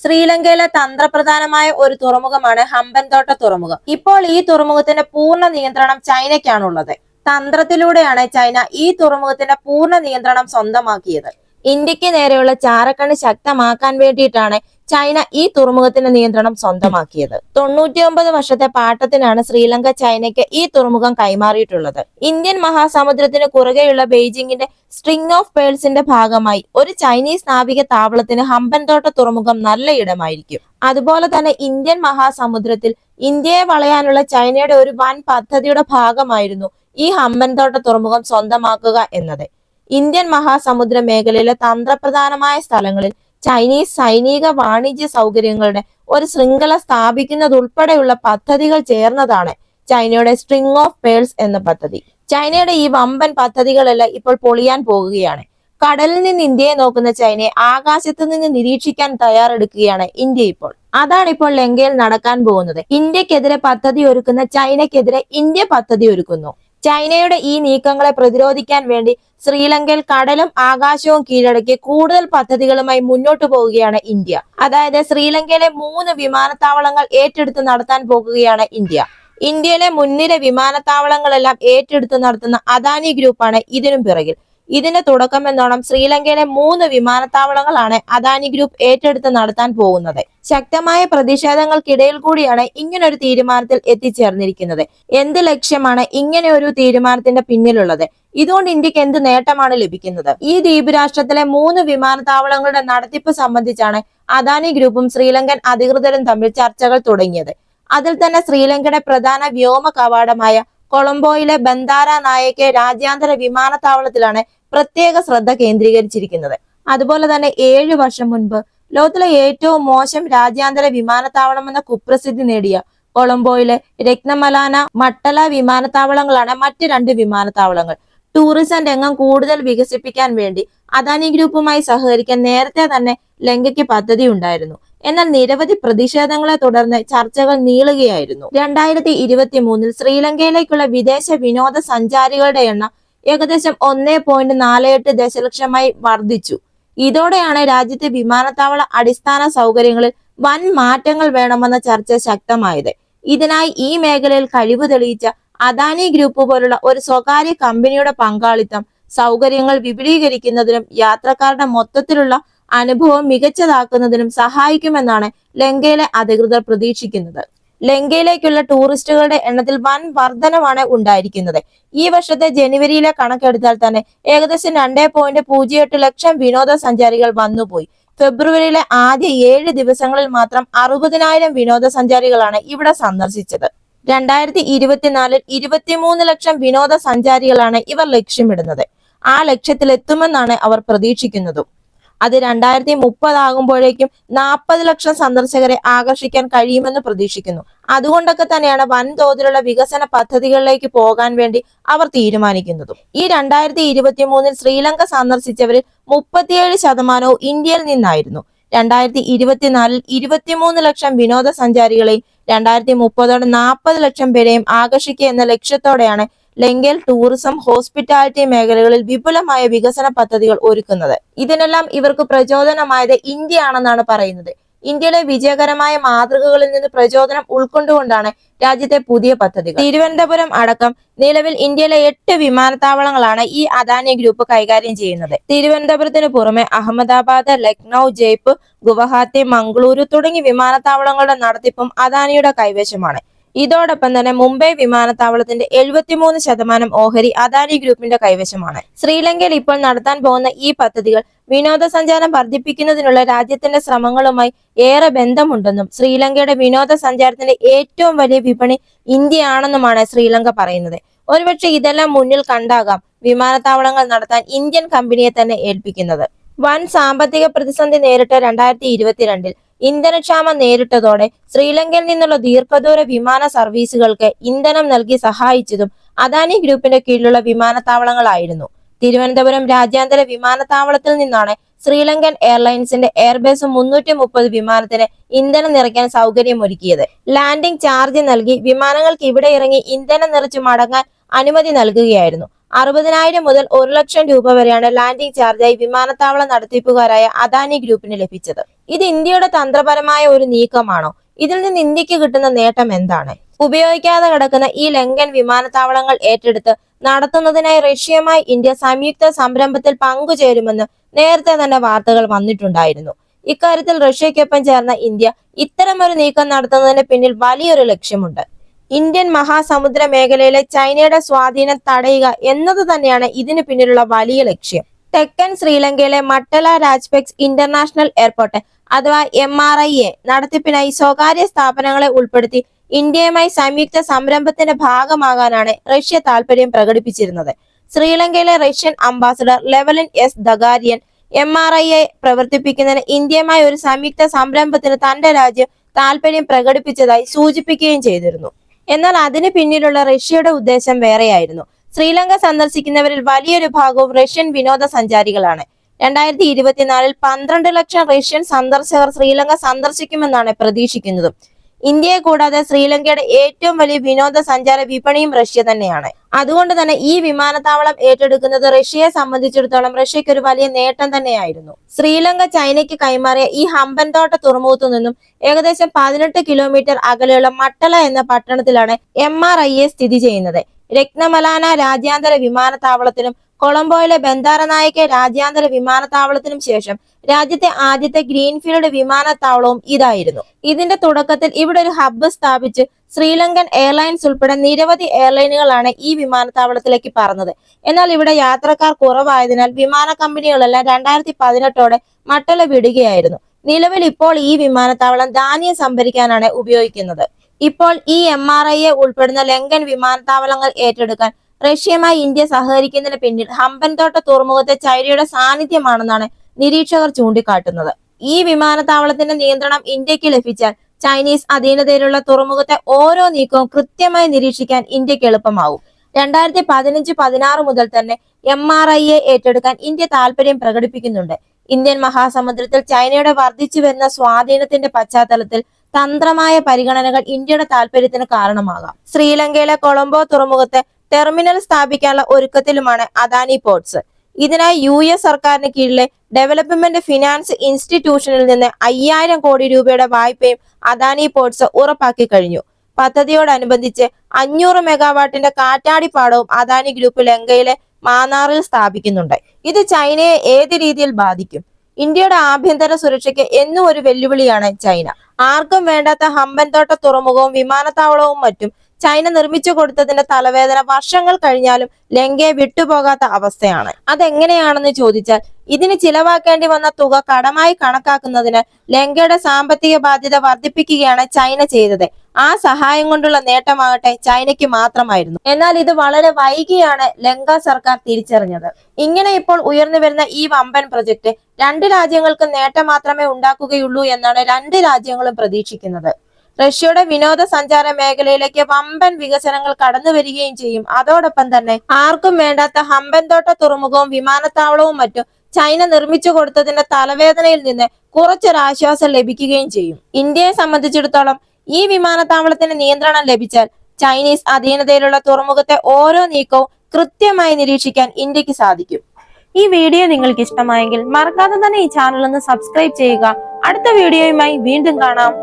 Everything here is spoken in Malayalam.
ശ്രീലങ്കയിലെ തന്ത്രപ്രധാനമായ ഒരു തുറമുഖമാണ് ഹമ്പൻതോട്ട തുറമുഖം. ഇപ്പോൾ ഈ തുറമുഖത്തിന്റെ പൂർണ്ണ നിയന്ത്രണം ചൈനയ്ക്കാണുള്ളത്. തന്ത്രത്തിലൂടെയാണ് ചൈന ഈ തുറമുഖത്തിന്റെ പൂർണ്ണ നിയന്ത്രണം സ്വന്തമാക്കിയത്. ഇന്ത്യക്ക് നേരെയുള്ള ചാരക്കണ്ണി ശക്തമാക്കാൻ വേണ്ടിയിട്ടാണ് ചൈന ഈ തുറമുഖത്തിന്റെ നിയന്ത്രണം സ്വന്തമാക്കിയത്. 99 വർഷത്തെ പാട്ടത്തിനാണ് ശ്രീലങ്ക ചൈനയ്ക്ക് ഈ തുറമുഖം കൈമാറിയിട്ടുള്ളത്. ഇന്ത്യൻ മഹാസമുദ്രത്തിന് കുറുകെയുള്ള ബെയ്ജിങ്ങിന്റെ സ്ട്രിംഗ് ഓഫ് പേൾസിന്റെ ഭാഗമായി ഒരു ചൈനീസ് നാവിക താവളത്തിന് ഹമ്പൻതോട്ട തുറമുഖം നല്ല ഇടമായിരിക്കും. അതുപോലെ തന്നെ ഇന്ത്യൻ മഹാസമുദ്രത്തിൽ ഇന്ത്യയെ വളയാനുള്ള ചൈനയുടെ ഒരു വൻ പദ്ധതിയുടെ ഭാഗമായിരുന്നു ഈ ഹമ്പൻതോട്ട തുറമുഖം സ്വന്തമാക്കുക എന്നത്. ഇന്ത്യൻ മഹാസമുദ്ര മേഖലയിലെ തന്ത്രപ്രധാനമായ സ്ഥലങ്ങളിൽ ചൈനീസ് സൈനിക വാണിജ്യ സൗകര്യങ്ങളുടെ ഒരു ശൃംഖല സ്ഥാപിക്കുന്നതുൾപ്പെടെയുള്ള പദ്ധതികൾ ചേർന്നതാണ് ചൈനയുടെ സ്ട്രിംഗ് ഓഫ് പേൾസ് എന്ന പദ്ധതി. ചൈനയുടെ ഈ വമ്പൻ പദ്ധതികളെല്ലാം ഇപ്പോൾ പൊളിയാൻ പോകുകയാണ്. കടലിൽ നിന്ന് ഇന്ത്യയെ നോക്കുന്ന ചൈനയെ ആകാശത്ത് നിന്ന് നിരീക്ഷിക്കാൻ തയ്യാറെടുക്കുകയാണ് ഇന്ത്യ ഇപ്പോൾ. അതാണ് ഇപ്പോൾ ലങ്കയിൽ നടക്കാൻ പോകുന്നത്. ഇന്ത്യക്കെതിരെ പദ്ധതി ഒരുക്കുന്ന ചൈനയ്ക്കെതിരെ ഇന്ത്യ പദ്ധതി ഒരുക്കുന്നു. ചൈനയുടെ ഈ നീക്കങ്ങളെ പ്രതിരോധിക്കാൻ വേണ്ടി ശ്രീലങ്കയിൽ കടലും ആകാശവും കീഴടക്കി കൂടുതൽ പദ്ധതികളുമായി മുന്നോട്ടു പോവുകയാണ് ഇന്ത്യ. അതായത് ശ്രീലങ്കയിലെ 3 വിമാനത്താവളങ്ങൾ ഏറ്റെടുത്ത് നടത്താൻ പോകുകയാണ് ഇന്ത്യ. ഇന്ത്യയിലെ മുൻനിര വിമാനത്താവളങ്ങളെല്ലാം ഏറ്റെടുത്ത് നടത്തുന്ന അദാനി ഗ്രൂപ്പാണ് ഇതിനും പിറകിൽ. ഇതിന്റെ തുടക്കമെന്നോണം ശ്രീലങ്കയിലെ 3 വിമാനത്താവളങ്ങളാണ് അദാനി ഗ്രൂപ്പ് ഏറ്റെടുത്ത് നടത്താൻ പോകുന്നത്. ശക്തമായ പ്രതിഷേധങ്ങൾക്കിടയിൽ കൂടിയാണ് ഇങ്ങനൊരു തീരുമാനത്തിൽ എത്തിച്ചേർന്നിരിക്കുന്നത്. എന്ത് ലക്ഷ്യമാണ് ഇങ്ങനെ ഒരു തീരുമാനത്തിന്റെ പിന്നിലുള്ളത്? ഇതുകൊണ്ട് ഇന്ത്യക്ക് എന്ത് നേട്ടമാണ് ലഭിക്കുന്നത്? ഈ ദ്വീപ് രാഷ്ട്രത്തിലെ 3 വിമാനത്താവളങ്ങളുടെ നടത്തിപ്പ് സംബന്ധിച്ചാണ് അദാനി ഗ്രൂപ്പും ശ്രീലങ്കൻ അധികൃതരും തമ്മിൽ ചർച്ചകൾ തുടങ്ങിയത്. അതിൽ തന്നെ ശ്രീലങ്കയുടെ പ്രധാന വ്യോമ കവാടമായ കൊളംബോയിലെ ബന്ദാര നായക് രാജ്യാന്തര വിമാനത്താവളത്തിലാണ് പ്രത്യേക ശ്രദ്ധ കേന്ദ്രീകരിച്ചിരിക്കുന്നത്. അതുപോലെ തന്നെ 7 വർഷം മുൻപ് ലോകത്തിലെ ഏറ്റവും മോശം രാജ്യാന്തര വിമാനത്താവളം എന്ന കുപ്രസിദ്ധി നേടിയ കൊളംബോയിലെ രത്നമലാന മട്ടല വിമാനത്താവളങ്ങളാണ് മറ്റ് 2 വിമാനത്താവളങ്ങൾ. ടൂറിസം രംഗം കൂടുതൽ വികസിപ്പിക്കാൻ വേണ്ടി അദാനി ഗ്രൂപ്പുമായി സഹകരിക്കാൻ നേരത്തെ തന്നെ ലങ്കയ്ക്ക് പദ്ധതി ഉണ്ടായിരുന്നു. എന്നാൽ നിരവധി പ്രതിഷേധങ്ങളെ തുടർന്ന് ചർച്ചകൾ നീളുകയായിരുന്നു. 2023 ശ്രീലങ്കയിലേക്കുള്ള വിദേശ വിനോദ സഞ്ചാരികളുടെ എണ്ണം ഏകദേശം 1.48 ദശലക്ഷമായി വർദ്ധിച്ചു. ഇതോടെയാണ് രാജ്യത്തെ വിമാനത്താവള അടിസ്ഥാന സൗകര്യങ്ങളിൽ വൻ മാറ്റങ്ങൾ വേണമെന്ന ചർച്ച ശക്തമായത്. ഇതിനായി ഈ മേഖലയിൽ കഴിവ് തെളിയിച്ച അദാനി ഗ്രൂപ്പ് പോലുള്ള ഒരു സ്വകാര്യ കമ്പനിയുടെ പങ്കാളിത്തം സൗകര്യങ്ങൾ വിപുലീകരിക്കുന്നതിനും യാത്രക്കാരുടെ മൊത്തത്തിലുള്ള അനുഭവം മികച്ചതാക്കുന്നതിനും സഹായിക്കുമെന്നാണ് ലങ്കയിലെ അധികൃതർ പ്രതീക്ഷിക്കുന്നത്. ലങ്കയിലേക്കുള്ള ടൂറിസ്റ്റുകളുടെ എണ്ണത്തിൽ വൻ വർധനവാണ് ഉണ്ടായിരിക്കുന്നത്. ഈ വർഷത്തെ ജനുവരിയിലെ കണക്കെടുത്താൽ തന്നെ ഏകദേശം 2.08 ലക്ഷം വിനോദസഞ്ചാരികൾ വന്നുപോയി. ഫെബ്രുവരിയിലെ ആദ്യ 7 ദിവസങ്ങളിൽ മാത്രം 60,000 വിനോദസഞ്ചാരികളാണ് ഇവിടെ സന്ദർശിച്ചത്. 2024 23 ലക്ഷം വിനോദസഞ്ചാരികളാണ് ഇവർ ലക്ഷ്യമിടുന്നത്. ആ ലക്ഷ്യത്തിലെത്തുമെന്നാണ് അവർ പ്രതീക്ഷിക്കുന്നതും. അത് 2030 ആകുമ്പോഴേക്കും 40 ലക്ഷം സന്ദർശകരെ ആകർഷിക്കാൻ കഴിയുമെന്ന് പ്രതീക്ഷിക്കുന്നു. അതുകൊണ്ടൊക്കെ തന്നെയാണ് വൻതോതിലുള്ള വികസന പദ്ധതികളിലേക്ക് പോകാൻ വേണ്ടി അവർ തീരുമാനിക്കുന്നതും. ഈ 2023 ശ്രീലങ്ക സന്ദർശിച്ചവരിൽ 37% ഇന്ത്യയിൽ നിന്നായിരുന്നു. 2024 23 ലക്ഷം വിനോദസഞ്ചാരികളെയും 2030 40 ലക്ഷം പേരെയും ആകർഷിക്കുക എന്ന ലക്ഷ്യത്തോടെയാണ് ലങ്കയിൽ ടൂറിസം, ഹോസ്പിറ്റാലിറ്റി മേഖലകളിൽ വിപുലമായ വികസന പദ്ധതികൾ ഒരുക്കുന്നത്. ഇതിനെല്ലാം ഇവർക്ക് പ്രചോദനമായത് ഇന്ത്യ ആണെന്നാണ് പറയുന്നത്. ഇന്ത്യയിലെ വിജയകരമായ മാതൃകകളിൽ നിന്ന് പ്രചോദനം ഉൾക്കൊണ്ടുകൊണ്ടാണ് രാജ്യത്തെ പുതിയ പദ്ധതികൾ. തിരുവനന്തപുരം അടക്കം നിലവിൽ ഇന്ത്യയിലെ 8 വിമാനത്താവളങ്ങളാണ് ഈ അദാനി ഗ്രൂപ്പ് കൈകാര്യം ചെയ്യുന്നത്. തിരുവനന്തപുരത്തിന് പുറമെ അഹമ്മദാബാദ്, ലക്നൗ, ജയ്പൂർ, ഗുവാഹത്തി, മംഗളൂരു തുടങ്ങിയ വിമാനത്താവളങ്ങളുടെ നടത്തിപ്പും അദാനിയുടെ കൈവശമാണ്. ഇതോടൊപ്പം തന്നെ മുംബൈ വിമാനത്താവളത്തിന്റെ 73% ഓഹരി അദാനി ഗ്രൂപ്പിന്റെ കൈവശമാണ്. ശ്രീലങ്കയിൽ ഇപ്പോൾ നടത്താൻ പോകുന്ന ഈ പദ്ധതികൾ വിനോദസഞ്ചാരം വർദ്ധിപ്പിക്കുന്നതിനുള്ള രാജ്യത്തിന്റെ ശ്രമങ്ങളുമായി ഏറെ ബന്ധമുണ്ടെന്നും ശ്രീലങ്കയുടെ വിനോദസഞ്ചാരത്തിന്റെ ഏറ്റവും വലിയ വിപണി ഇന്ത്യയാണെന്നുമാണ് ശ്രീലങ്ക പറയുന്നത്. ഒരുപക്ഷെ ഇതെല്ലാം മുന്നിൽ കണ്ടാകാം വിമാനത്താവളങ്ങൾ നടത്താൻ ഇന്ത്യൻ കമ്പനിയെ തന്നെ ഏൽപ്പിക്കുന്നത്. വൻ സാമ്പത്തിക പ്രതിസന്ധി നേരിട്ട 2022 ഇന്ധനക്ഷാമം നേരിട്ടതോടെ ശ്രീലങ്കയിൽ നിന്നുള്ള ദീർഘദൂര വിമാന സർവീസുകൾക്ക് ഇന്ധനം നൽകി സഹായിച്ചതും അദാനി ഗ്രൂപ്പിന്റെ കീഴിലുള്ള വിമാനത്താവളങ്ങളായിരുന്നു. തിരുവനന്തപുരം രാജ്യാന്തര വിമാനത്താവളത്തിൽ നിന്നാണ് ശ്രീലങ്കൻ എയർലൈൻസിന്റെ എയർബേസ് 330 വിമാനത്തിന് ഇന്ധനം നിറയ്ക്കാൻ സൗകര്യമൊരുക്കിയത്. ലാൻഡിംഗ് ചാർജ് നൽകി വിമാനങ്ങൾക്ക് ഇവിടെ ഇറങ്ങി ഇന്ധനം നിറച്ച് മടങ്ങാൻ അനുമതി നൽകുകയായിരുന്നു. 60,000 മുതൽ 1,00,000 രൂപ വരെയാണ് ലാൻഡിംഗ് ചാർജായി വിമാനത്താവള നടത്തിപ്പുകാരായ അദാനി ഗ്രൂപ്പിന് ലഭിച്ചത്. ഇത് ഇന്ത്യയുടെ തന്ത്രപരമായ ഒരു നീക്കമാണോ? ഇതിൽ നിന്ന് ഇന്ത്യക്ക് കിട്ടുന്ന നേട്ടം എന്താണ്? ഉപയോഗിക്കാതെ കിടക്കുന്ന ഈ ലങ്കൻ വിമാനത്താവളങ്ങൾ ഏറ്റെടുത്ത് നടത്തുന്നതിനായി റഷ്യയുമായി ഇന്ത്യ സംയുക്ത സംരംഭത്തിൽ പങ്കുചേരുമെന്ന് നേരത്തെ തന്നെ വാർത്തകൾ വന്നിട്ടുണ്ടായിരുന്നു. ഇക്കാര്യത്തിൽ റഷ്യയ്ക്കൊപ്പം ചേർന്ന ഇന്ത്യ ഇത്തരമൊരു നീക്കം നടത്തുന്നതിന് പിന്നിൽ വലിയൊരു ലക്ഷ്യമുണ്ട്. ഇന്ത്യൻ മഹാസമുദ്ര മേഖലയിലെ ചൈനയുടെ സ്വാധീനം തടയുക എന്നത് തന്നെയാണ് ഇതിനു പിന്നിലുള്ള വലിയ ലക്ഷ്യം. തെക്കൻ ശ്രീലങ്കയിലെ മട്ടല രാജ്പെക്സ് ഇന്റർനാഷണൽ എയർപോർട്ട് അഥവാ MRIA നടത്തിപ്പിനായി സ്വകാര്യ സ്ഥാപനങ്ങളെ ഉൾപ്പെടുത്തി ഇന്ത്യയുമായി സംയുക്ത സംരംഭത്തിന്റെ ഭാഗമാകാനാണ് റഷ്യ താൽപര്യം പ്രകടിപ്പിച്ചിരുന്നത്. ശ്രീലങ്കയിലെ Russian ambassador Lavalin S ദഗാരിയൻ MRIA പ്രവർത്തിപ്പിക്കുന്നതിന് ഇന്ത്യയുമായി ഒരു സംയുക്ത സംരംഭത്തിന് തന്റെ രാജ്യം താൽപര്യം പ്രകടിപ്പിച്ചതായി സൂചിപ്പിക്കുകയും ചെയ്തിരുന്നു. എന്നാൽ അതിന് പിന്നിലുള്ള റഷ്യയുടെ ഉദ്ദേശം വേറെയായിരുന്നു. ശ്രീലങ്ക സന്ദർശിക്കുന്നവരിൽ വലിയൊരു ഭാഗവും റഷ്യൻ വിനോദസഞ്ചാരികളാണ്. 2024 12 ലക്ഷം റഷ്യൻ സന്ദർശകർ ശ്രീലങ്ക സന്ദർശിക്കുമെന്നാണ് പ്രതീക്ഷിക്കുന്നത്. ഇന്ത്യയെ കൂടാതെ ശ്രീലങ്കയുടെ ഏറ്റവും വലിയ വിനോദസഞ്ചാര വിപണിയും റഷ്യ തന്നെയാണ്. അതുകൊണ്ട് തന്നെ ഈ വിമാനത്താവളം ഏറ്റെടുക്കുന്നത് റഷ്യയെ സംബന്ധിച്ചിടത്തോളം റഷ്യയ്ക്ക് ഒരു വലിയ നേട്ടം തന്നെയായിരുന്നു. ശ്രീലങ്ക ചൈനയ്ക്ക് കൈമാറിയ ഈ ഹമ്പൻതോട്ട തുറമുഖത്തു നിന്നും ഏകദേശം 18 കിലോമീറ്റർ അകലെയുള്ള മട്ടല എന്ന പട്ടണത്തിലാണ് MRIA സ്ഥിതി ചെയ്യുന്നത്. രത്നമലാന രാജ്യാന്തര വിമാനത്താവളത്തിനും കൊളംബോയിലെ ബന്ദാരനായിക രാജ്യാന്തര വിമാനത്താവളത്തിനും ശേഷം രാജ്യത്തെ ആദ്യത്തെ ഗ്രീൻഫീൽഡ് വിമാനത്താവളവും ഇതായിരുന്നു. ഇതിന്റെ തുടക്കത്തിൽ ഇവിടെ ഒരു ഹബ്ബ് സ്ഥാപിച്ച് ശ്രീലങ്കൻ എയർലൈൻസ് ഉൾപ്പെടെ നിരവധി എയർലൈനുകളാണ് ഈ വിമാനത്താവളത്തിലേക്ക് പറന്നത്. എന്നാൽ ഇവിടെ യാത്രക്കാർ കുറവായതിനാൽ വിമാന കമ്പനികളെല്ലാം 2018 മട്ടല വിടുകയായിരുന്നു. നിലവിൽ ഇപ്പോൾ ഈ വിമാനത്താവളം ധാന്യം സംഭരിക്കാനാണ് ഉപയോഗിക്കുന്നത്. ഇപ്പോൾ ഈ MRIA ഉൾപ്പെടുന്ന ലങ്കൻ വിമാനത്താവളങ്ങൾ ഏറ്റെടുക്കാൻ റഷ്യയുമായി ഇന്ത്യ സഹകരിക്കുന്നതിന് പിന്നിൽ ഹമ്പൻതോട്ട തുറമുഖത്തെ ചൈനയുടെ സാന്നിധ്യമാണെന്നാണ് നിരീക്ഷകർ ചൂണ്ടിക്കാട്ടുന്നത്. ഈ വിമാനത്താവളത്തിന്റെ നിയന്ത്രണം ഇന്ത്യക്ക് ലഭിച്ചാൽ ചൈനീസ് അധീനതയിലുള്ള തുറമുഖത്തെ ഓരോ നീക്കവും കൃത്യമായി നിരീക്ഷിക്കാൻ ഇന്ത്യക്ക് എളുപ്പമാവും. 2015-16 മുതൽ തന്നെ MRIA ഏറ്റെടുക്കാൻ ഇന്ത്യ താൽപര്യം പ്രകടിപ്പിക്കുന്നുണ്ട്. ഇന്ത്യൻ മഹാസമുദ്രത്തിൽ ചൈനയുടെ വർദ്ധിച്ചു വരുന്ന സ്വാധീനത്തിന്റെ പശ്ചാത്തലത്തിൽ തന്ത്രമായ പരിഗണനകൾ ഇന്ത്യയുടെ താൽപര്യത്തിന് കാരണമാകാം. ശ്രീലങ്കയിലെ കൊളംബോ തുറമുഖത്തെ ടെർമിനൽ സ്ഥാപിക്കാനുള്ള ഒരുക്കത്തിലുമാണ് അദാനി പോർട്സ്. ഇതിനായി US സർക്കാരിന് കീഴിലെ ഡെവലപ്മെന്റ് ഫിനാൻസ് ഇൻസ്റ്റിറ്റ്യൂഷനിൽ നിന്ന് 5000 കോടി രൂപയുടെ വായ്പയും അദാനി പോർട്സ് ഉറപ്പാക്കി കഴിഞ്ഞു. പദ്ധതിയോടനുബന്ധിച്ച് 500 മെഗാവാട്ടിന്റെ കാറ്റാടിപ്പാടവും അദാനി ഗ്രൂപ്പ് ലങ്കയിലെ മാന്നാറിൽ സ്ഥാപിക്കുന്നുണ്ട്. ഇത് ചൈനയെ ഏത് രീതിയിൽ ബാധിക്കും? ഇന്ത്യയുടെ ആഭ്യന്തര സുരക്ഷയ്ക്ക് എന്നും ഒരു വെല്ലുവിളിയാണ് ചൈന. ആർക്കും വേണ്ടാത്ത ഹമ്പൻതോട്ട തുറമുഖവും വിമാനത്താവളവും മറ്റും ചൈന നിർമ്മിച്ചു കൊടുത്തതിന്റെ തലവേദന വർഷങ്ങൾ കഴിഞ്ഞാലും ലങ്കയെ വിട്ടുപോകാത്ത അവസ്ഥയാണ്. അതെങ്ങനെയാണെന്ന് ചോദിച്ചാൽ ഇതിന് ചിലവാക്കേണ്ടി വന്ന തുക കടമായി കണക്കാക്കുന്നതിനാൽ ലങ്കയുടെ സാമ്പത്തിക ബാധ്യത വർദ്ധിപ്പിക്കുകയാണ് ചൈന ചെയ്തത്. ആ സഹായം കൊണ്ടുള്ള നേട്ടമാകട്ടെ ചൈനയ്ക്ക് മാത്രമായിരുന്നു. എന്നാൽ ഇത് വളരെ വൈകിയാണ് ലങ്ക സർക്കാർ തിരിച്ചറിഞ്ഞത്. ഇങ്ങനെ ഇപ്പോൾ ഉയർന്നു വരുന്ന ഈ വമ്പൻ പ്രൊജക്ട് 2 രാജ്യങ്ങൾക്ക് നേട്ടം മാത്രമേ ഉണ്ടാക്കുകയുള്ളൂ എന്നാണ് 2 രാജ്യങ്ങളും പ്രതീക്ഷിക്കുന്നത്. റഷ്യയുടെ വിനോദസഞ്ചാര മേഖലയിലേക്ക് വമ്പൻ വികസനങ്ങൾ കടന്നു വരികയും ചെയ്യും. അതോടൊപ്പം തന്നെ ആർക്കും വേണ്ടാത്ത ഹമ്പൻതോട്ട തുറമുഖവും വിമാനത്താവളവും മറ്റും ചൈന നിർമ്മിച്ചു കൊടുത്തതിന്റെ തലവേദനയിൽ നിന്ന് കുറച്ചൊരാശ്വാസം ലഭിക്കുകയും ചെയ്യും. ഇന്ത്യയെ സംബന്ധിച്ചിടത്തോളം ഈ വിമാനത്താവളത്തിന് നിയന്ത്രണം ലഭിച്ചാൽ ചൈനീസ് അധീനതയിലുള്ള തുറമുഖത്തെ ഓരോ നീക്കവും കൃത്യമായി നിരീക്ഷിക്കാൻ ഇന്ത്യക്ക് സാധിക്കും. ഈ വീഡിയോ നിങ്ങൾക്ക് ഇഷ്ടമായെങ്കിൽ മറക്കാതെ തന്നെ ഈ ചാനൽ ഒന്ന് സബ്സ്ക്രൈബ് ചെയ്യുക. അടുത്ത വീഡിയോയുമായി വീണ്ടും കാണാം.